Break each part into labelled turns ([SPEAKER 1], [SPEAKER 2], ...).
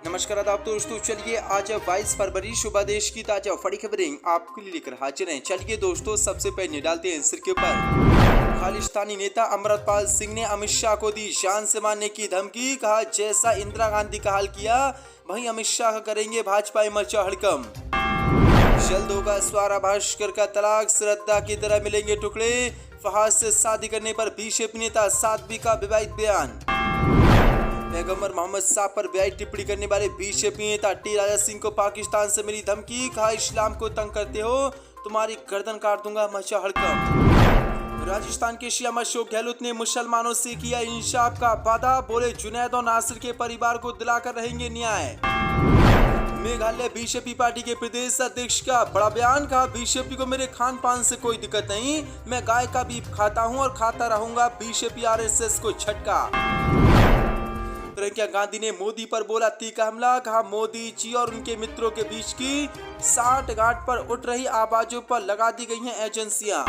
[SPEAKER 1] नमस्कार आदाब दोस्तों, चलिए आज 22 फरवरी सुबह देश की ताजा बड़ी खबरें आपके लिए लेकर हाजिर हैं। चलिए दोस्तों, सबसे पहले डालते हैं सिर के ऊपर। खालिस्तानी नेता अमृतपाल सिंह ने अमित शाह को दी जान से मारने की धमकी। कहा, जैसा इंदिरा गांधी का हाल किया वहीं अमित शाह करेंगे भाजपा में मचा हड़कंप। जल्द होगा स्वरा भास्कर का तलाक, श्रद्धा की तरह मिलेंगे टुकड़े। फहाद से शादी करने पर बीजेपी नेता साध्वी का विवादित बयान। पैगंबर मोहम्मद साहब पर बेआईनी टिप्पणी करने वाले बीजेपी नेता टी राजा सिंह को पाकिस्तान से मिली धमकी। कहा, इस्लाम को तंग करते हो, तुम्हारी गर्दन काट दूंगा, मचा हड़कंप। राजस्थान के सीएम अशोक गहलोत ने मुसलमानों से किया इंसाफ का वादा। बोले, जुनैद और नासिर के परिवार को दिलाकर रहेंगे न्याय। मेघालय बीजेपी पार्टी के प्रदेश अध्यक्ष का बड़ा बयान। कहा, बीजेपी को मेरे खान पान से कोई दिक्कत नहीं, मैं गाय का भी खाता हूं और खाता रहूंगा। बीजेपी आरएसएस को झटका। प्रियंका गांधी ने मोदी पर बोला तीखा हमला। कहा, मोदी जी और उनके मित्रों के बीच की साठ गांठ पर उठ रही आवाजों पर लगा दी गई हैं एजेंसियां।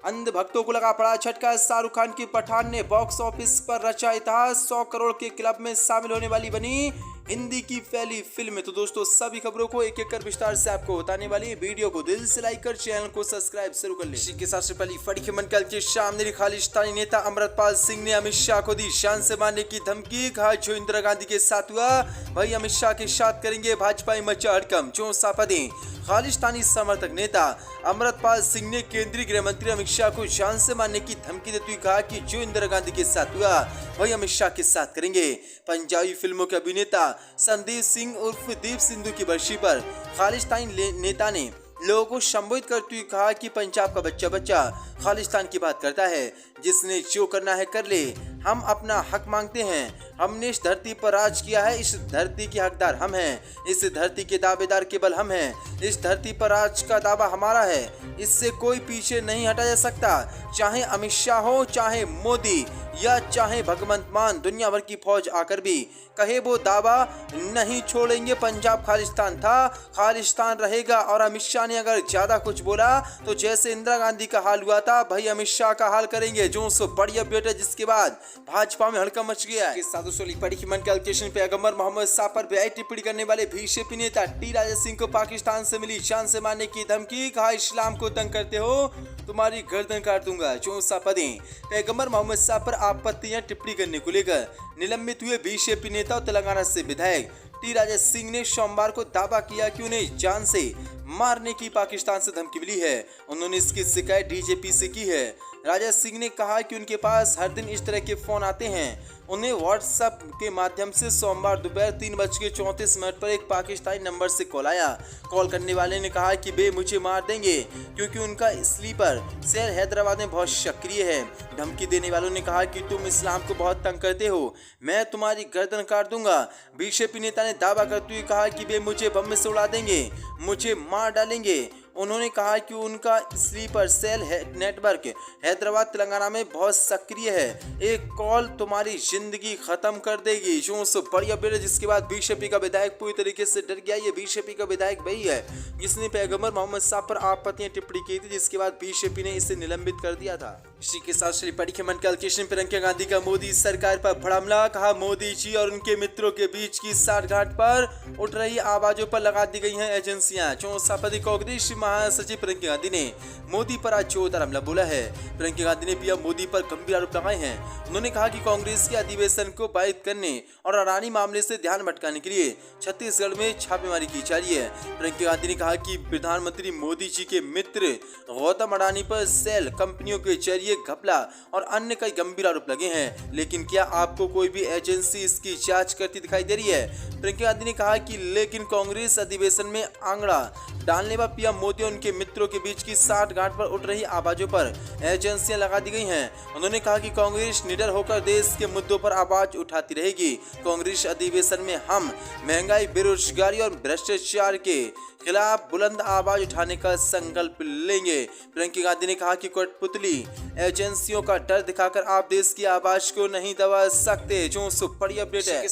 [SPEAKER 1] अंध भक्तों को लगा बड़ा झटका। शाहरुख खान की पठान ने बॉक्स ऑफिस पर रचा इतिहास। 100 करोड़ के क्लब में शामिल होने वाली बनी हिंदी की पहली फिल्म। तो दोस्तों, सभी खबरों को एक एक कर विस्तार से आपको बताने वाली वीडियो को दिल से लाइक कर चैनल को सब्सक्राइब जरूर कर लें। इसी के साथ पहली बड़ी खबर कल के सामने खालिस्तानी नेता अमृतपाल सिंह ने अमित शाह को दी जान से मारने की धमकी। कहा, जो इंदिरा गांधी के साथ हुआ वही अमित शाह के साथ करेंगे, भाजपा में मचा हड़कंप। जो सापदे खालिस्तानी समर्थक नेता अमृतपाल सिंह ने केंद्रीय गृह मंत्री अमित शाह को जान से मारने की धमकी देते हुए कहा कि जो इंदिरा गांधी के साथ हुआ वही अमित शाह के साथ करेंगे। पंजाबी फिल्मों के अभिनेता संदीप सिंह उर्फ दीप सिंधु की बरसी पर खालिस्तानी नेता ने लोगों को संबोधित करते हुए कहा कि पंजाब का बच्चा बच्चा खालिस्तान की बात करता है, जिसने जो करना है कर ले, हम अपना हक मांगते हैं। हमने इस धरती पर राज किया है, इस धरती के हकदार हम हैं, इस धरती के दावेदार केवल हम हैं। इस धरती पर राज का दावा हमारा है, इससे कोई पीछे नहीं हटा जा सकता। चाहे अमित शाह हो, चाहे मोदी या चाहे भगवंत मान दुनिया भर की फौज आकर भी कहे, वो दावा नहीं छोड़ेंगे। पंजाब खालिस्तान था, खालिस्तान रहेगा। और अमित शाह ने अगर ज्यादा कुछ बोला तो जैसे इंदिरा गांधी का हाल हुआ था भाई अमित शाह का हाल करेंगे। जो सो बड़ी अपडेट है, जिसके बाद भाजपा में हड़कंप मच गया है। पैगंबर मोहम्मद साहब पर बेआईनी टिप्पणी करने वाले बीजेपी नेता टी राजा सिंह को पाकिस्तान से मिली जान से मारने की धमकी। कहा, इस्लाम को तंग करते हो, तुम्हारी गर्दन काट दूंगा। जो सापदे पैगंबर मोहम्मद साहब पर आपत्तियां टिप्पणी करने को लेकर निलंबित हुए बीजेपी नेता और तेलंगाना से विधायक टी राजा सिंह ने सोमवार को दावा किया कि उन्हें जान से मारने की पाकिस्तान से धमकी मिली है। उन्होंने इसकी शिकायत डीजीपी से की है। राजा सिंह ने कहा कि उनके पास हर दिन इस तरह के फोन आते हैं। उन्हें व्हाट्सएप के माध्यम से सोमवार दोपहर 3:34 पर एक पाकिस्तानी नंबर से कॉल आया। कॉल करने वाले ने कहा कि वे मुझे मार देंगे क्योंकि उनका स्लीपर सेल हैदराबाद में बहुत सक्रिय है। धमकी देने वालों ने कहा कि तुम इस्लाम को बहुत तंग करते हो, मैं तुम्हारी गर्दन काट दूंगा। बीजेपी नेता ने दावा करते हुए कहा कि वे मुझे बम से उड़ा देंगे, मुझे मार डालेंगे। उन्होंने कहा कि उनका sleeper cell network Hyderabad Telangana में बहुत सक्रिय है, एक कॉल तुम्हारी जिंदगी खत्म कर देगी। जो बड़ी अपडेट है, जिसके बाद बीजेपी का विधायक पूरी तरीके से डर गया। ये बीजेपी का विधायक वही है जिसने पैगंबर मोहम्मद साहब पर आपत्तियां टिप्पणी की थी, जिसके बाद बीजेपी ने इसे निलंबित कर दिया था। इसी के साथ बड़ी खबर कल प्रियंका गांधी का मोदी सरकार पर बड़ा हमला। कहा, मोदी जी और उनके मित्रों के बीच की साठगांठ पर उठ रही आवाजों पर लगा दी गई हैं एजेंसियां। चौंसापदी कांग्रेस महासचिव प्रियंका गांधी ने मोदी पर आज जोरदार हमला बोला है। प्रियंका गांधी ने पीएम मोदी पर गंभीर आरोप लगाए हैं। उन्होंने कहा कि कांग्रेस के अधिवेशन को बाधित करने और अडानी मामले से ध्यान भटकाने के लिए छत्तीसगढ़ में छापेमारी की जा रही है। प्रियंका गांधी ने कहा कि प्रधानमंत्री मोदी जी के मित्र गौतम अडानी पर सेल कंपनियों के जरिए घपला और अन्य कई गंभीर आरोप लगे हैं, लेकिन क्या आपको कोई भी एजेंसी इसकी जांच करती दिखाई दे रही है? प्रियंका गांधी ने कहा कि लेकिन कांग्रेस अधिवेशन में आंकड़ा डालने व पीएम मोदी और उनके मित्रों के बीच की साठगांठ पर उठ रही आवाजों पर एजेंसियां लगा दी गई हैं। उन्होंने कहा कि कांग्रेस निडर होकर देश के मुद्दों पर आवाज उठाती रहेगी। कांग्रेस अधिवेशन में हम महंगाई, बेरोजगारी और भ्रष्टाचार के खिलाफ बुलंद आवाज उठाने का संकल्प लेंगे। प्रियंका गांधी ने कहा कि कठपुतली एजेंसियों का डर दिखाकर आप देश की आवाज को नहीं दबा सकते। जो बड़ी अपडेट है,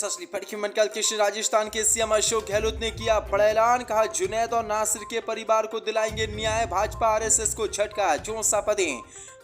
[SPEAKER 1] राजस्थान के सीएम अशोक गहलोत ने किया बड़ा ऐलान। कहा, जुनैद और नासिर के परिवार को दिलाएंगे न्याय, भाजपा आरएसएस को झटका। जो सापदे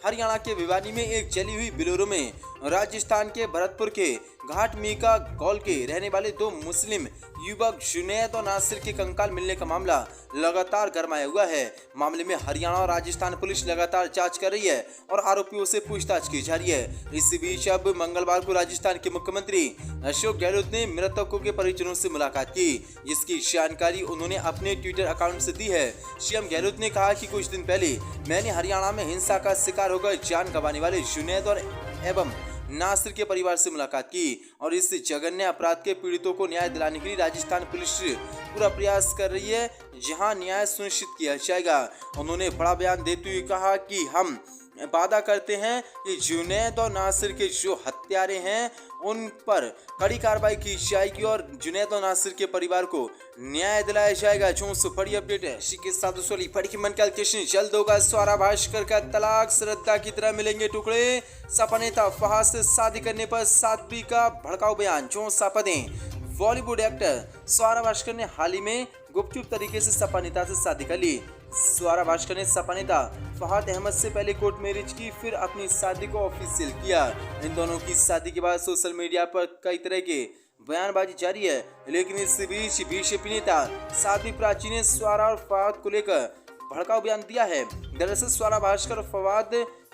[SPEAKER 1] हरियाणा के भिवानी में एक जली हुई बोलेरो में राजस्थान के भरतपुर के घाट मीका गौल के रहने वाले दो मुस्लिम युवक जुनैद और नासिर के कंकाल मिलने का मामला लगातार गरमाया हुआ है। मामले में हरियाणा और राजस्थान पुलिस लगातार जांच कर रही है और आरोपियों से पूछताछ की जा रही है। इसी बीच अब मंगलवार को राजस्थान के मुख्यमंत्री अशोक गहलोत ने मृतकों के परिजनों से मुलाकात की, जिसकी जानकारी उन्होंने अपने ट्विटर अकाउंट से दी है। सीएम गहलोत ने कहा कि कुछ दिन पहले मैंने हरियाणा में हिंसा का शिकार होकर जान गंवाने वाले जुनैद और एवं नासिर के परिवार से मुलाकात की और इस जघन्य अपराध के पीड़ितों को न्याय दिलाने के लिए राजस्थान पुलिस पूरा प्रयास कर रही है, जहां न्याय सुनिश्चित किया जाएगा। उन्होंने बड़ा बयान देते हुए कहा कि हम वादा करते हैं कि जुनैद और नासिर के जो हत्यारे हैं उन पर कड़ी कार्रवाई की जाएगी और जुनैद और नासिर के परिवार को न्याय दिलाया जाएगा। जो बड़ी अपडेट है इसी के साथ पढ़ी की मन कैलकुलेशन जल्द होगा। स्वरा भास्कर का तलाक श्रद्धा की तरह मिलेंगे टुकड़े। सपा नेता फहाद से शादी करने पर साध्वी का भड़काऊ बयान। जो सपने बॉलीवुड एक्टर स्वरा भास्कर ने हाल ही में गुपचुप तरीके से सपा नेता से शादी कर ली। स्वरा भास्कर ने सपा नेता फहाद अहमद से पहले कोर्ट मैरिज की, फिर अपनी शादी को ऑफिशियल किया। इन दोनों की शादी के बाद सोशल मीडिया पर कई तरह के बयानबाजी जारी है, लेकिन इस बीच बीजेपी नेता साध्वी प्राची ने स्वरा और फहाद को लेकर भड़काऊ बयान दिया है। दरअसल स्वरा भास्कर और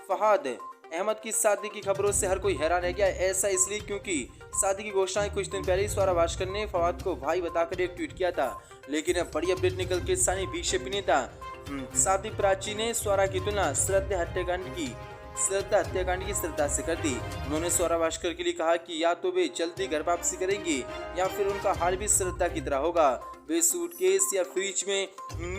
[SPEAKER 1] फहाद अहमद की शादी की खबरों से हर कोई हैरान रह गया। ऐसा इसलिए क्योंकि शादी की घोषणा कुछ दिन पहले ही स्वरा भास्कर ने फवाद को भाई बताकर एक ट्वीट किया था, लेकिन अब बड़ी अपडेट निकल के सामने बीजेपी नेता साध्वी प्राची ने स्वरा की तुलना श्रद्धा हत्याकांड की श्रद्धा से कर दी। उन्होंने स्वरा भास्कर के लिए कहा कि या तो वे जल्दी घर वापसी करेंगी या फिर उनका हाल भी श्रद्धा की तरह होगा, वे सूटकेस या फ्रिज में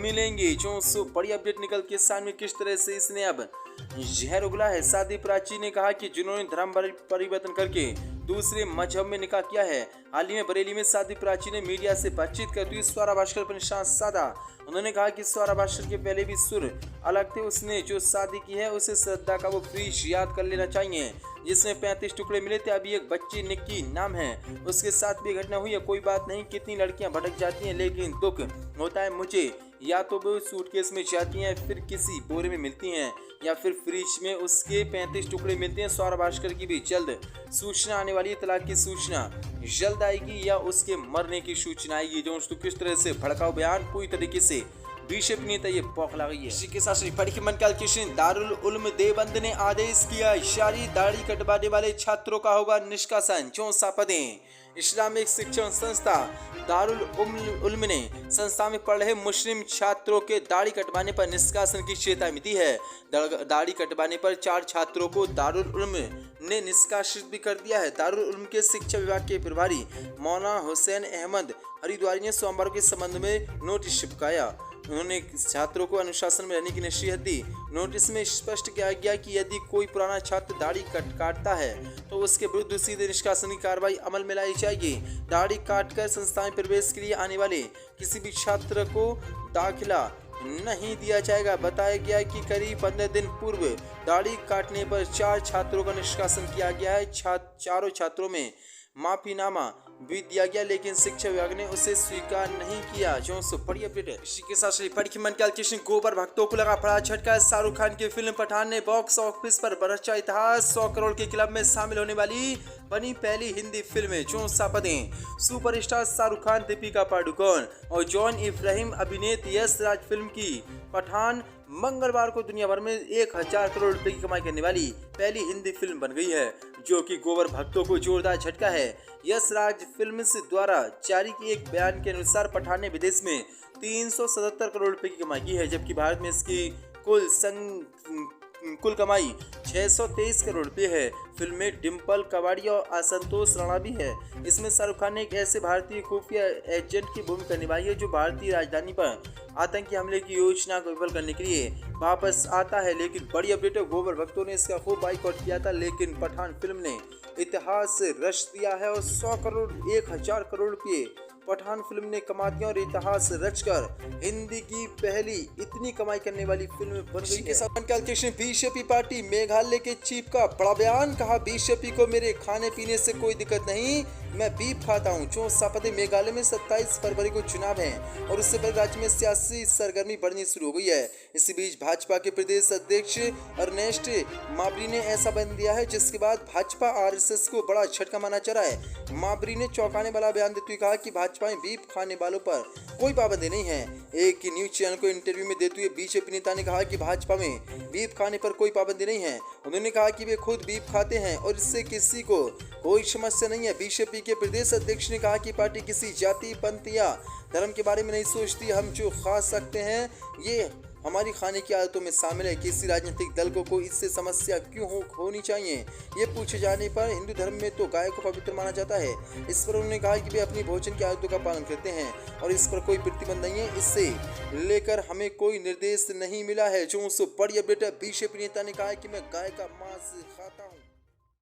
[SPEAKER 1] मिलेंगे। जो बड़ी अपडेट निकल के सामने किस तरह से इसने अब जहर उगला है। साध्वी प्राची ने कहा कि जिन्होंने धर्म परिवर्तन करके दूसरे मजहब में निकाह किया है। हाल ही में बरेली में साध्वी प्राची ने मीडिया से बातचीत करते हुए स्वरा भास्कर पर निशाना साधा। उन्होंने कहा कि स्वरा भास्कर के पहले भी सुर अलग थे, उसने जो शादी की है उसे श्रद्धा का वो फ्रिज याद कर लेना चाहिए जिसमें 35 टुकड़े मिले थे। अभी एक बच्ची निक्की नाम है, उसके साथ भी घटना हुई है। कोई बात नहीं, कितनी लड़कियां भटक जाती हैं, लेकिन दुख होता है मुझे, या तो वो सूटकेस में जाती हैं, फिर किसी बोरे में मिलती हैं, या फिर फ्रिज में उसके 35 टुकड़े मिलते हैं। स्वरा भास्कर की भी जल्द सूचना आने वाली है। तलाक की सूचना जल्द आएगी या उसके मरने की सूचना आएगी। जो किस तरह से भड़काऊ बयान पूरी तरीके से बीजेपी नेता ये बौखला गई है। इसी के साथ पढ़ी मन कैलकुलेशन दारुल उल्म देवबंद ने आदेश किया जारी, दाढ़ी कटवाने वाले छात्रों का होगा निष्कासन। चौसा पदें इस्लामिक शिक्षण संस्था दारुल उल्म ने संस्था में पढ़ रहे मुस्लिम छात्रों के दाढ़ी कटवाने पर निष्कासन की चेतावनी दी है। दाढ़ी कटवाने पर 4 छात्रों को दारुल उल्म ने निष्कासित भी कर दिया है। दारुल उल्म के शिक्षा विभाग के प्रभारी मौलाना हुसैन अहमद हरिद्वारी ने सोमवार के संबंध में नोटिस चिपकाया। उन्होंने छात्रों को अनुशासन में रहने की नसीहत दी। नोटिस में स्पष्ट किया गया कि यदि कोई पुराना छात्र दाढ़ी काटता है तो उसके विरुद्ध सीधे निष्कासन की कार्रवाई अमल में लाई जाएगी। दाढ़ी काटकर संस्था में प्रवेश के लिए आने वाले किसी भी छात्र को दाखिला नहीं दिया जाएगा। बताया गया कि करीब 15 दिन पूर्व दाढ़ी काटने पर 4 छात्रों का निष्कासन किया गया है। चारों छात्रों में माफीनामा भी दिया गया, लेकिन शिक्षा विभाग ने उसे स्वीकार नहीं किया। जो बड़ी अपडेट है इसी के साथ पढ़ी मन कैलकुलेशन गोबर भक्तों को लगा बड़ा झटका। शाहरुख खान की फिल्म पठान ने बॉक्स ऑफिस पर रचा इतिहास। 100 करोड़ के क्लब में शामिल होने वाली बनी पहली हिंदी फिल्म है। जो पदें सुपरस्टार शाहरुख खान, दीपिका पादुकोण और जॉन इब्राहिम अभिनीत यश राज फिल्म की पठान मंगलवार को दुनिया भर में 1000 करोड़ रुपए की कमाई करने वाली पहली हिंदी फिल्म बन गई है, जो कि गोबर भक्तों को जोरदार झटका है। यश राज फिल्म्स द्वारा जारी किए एक बयान के अनुसार पठान ने विदेश में 377 करोड़ रुपए की कमाई की है, जबकि भारत में इसकी कुल कमाई 623 करोड़ रुपए है। फिल्म में डिम्पल कबाड़िया और असंतोष राणा भी है। इसमें शाहरुख खान ने एक ऐसे भारतीय खुफिया एजेंट की भूमिका निभाई है जो भारतीय राजधानी पर आतंकी हमले की योजना को विफल करने के लिए वापस आता है। लेकिन बड़ी अपडेट है, गोबर भक्तों ने इसका खूब बाइकआउट किया था, लेकिन पठान फिल्म ने इतिहास रच दिया है और 100 करोड़ 1000 करोड़ रुपये पठान फिल्म ने कमा दिया और इतिहास रचकर हिंदी की पहली इतनी कमाई करने वाली फिल्म बन गई है। बीजेपी पार्टी मेघालय के चीफ का बड़ा बयान, कहा बीजेपी को मेरे खाने पीने से कोई दिक्कत नहीं, मैं बीफ खाता हूँ। सापते मेघालय में 27 फरवरी को चुनाव हैं और उससे पहले राज्य में सियासी सरगर्मी बढ़नी शुरू हो गई है। इसी बीच भाजपा के प्रदेश अध्यक्ष अर्नेस्ट माबरी ने ऐसा बयान दिया है जिसके बाद भाजपा आरएसएस को बड़ा झटका माना जा रहा है। माबरी ने चौंकाने वाला बयान देते हुए कहा कि भाजपा में बीफ खाने वालों पर कोई पाबंदी नहीं है। एक न्यूज चैनल को इंटरव्यू में देते हुए बीजेपी नेता ने कहा कि भाजपा में बीफ खाने पर कोई पाबंदी नहीं है। उन्होंने कहा कि वे खुद बीफ खाते हैं और इससे किसी को कोई समस्या नहीं है। बीजेपी के प्रदेश अध्यक्ष ने कहा कि पार्टी किसी जाति, पंथ या धर्म के बारे में नहीं सोचती। हम जो खा सकते हैं ये हमारी खाने की आदतों में शामिल है। किसी राजनीतिक दल को इससे समस्या क्यों होनी चाहिए? ये पूछे जाने पर हिंदू धर्म में तो गाय को पवित्र माना जाता है। इस पर उन्होंने कहा कि वे अपनी भोजन की आदतों का पालन करते हैं और इस पर कोई प्रतिबंध नहीं है। इससे लेकर हमें कोई निर्देश नहीं मिला है। जो बड़ी अपडेट है, बीजेपी नेता ने कहा कि मैं गाय का मांस खाता हूँ।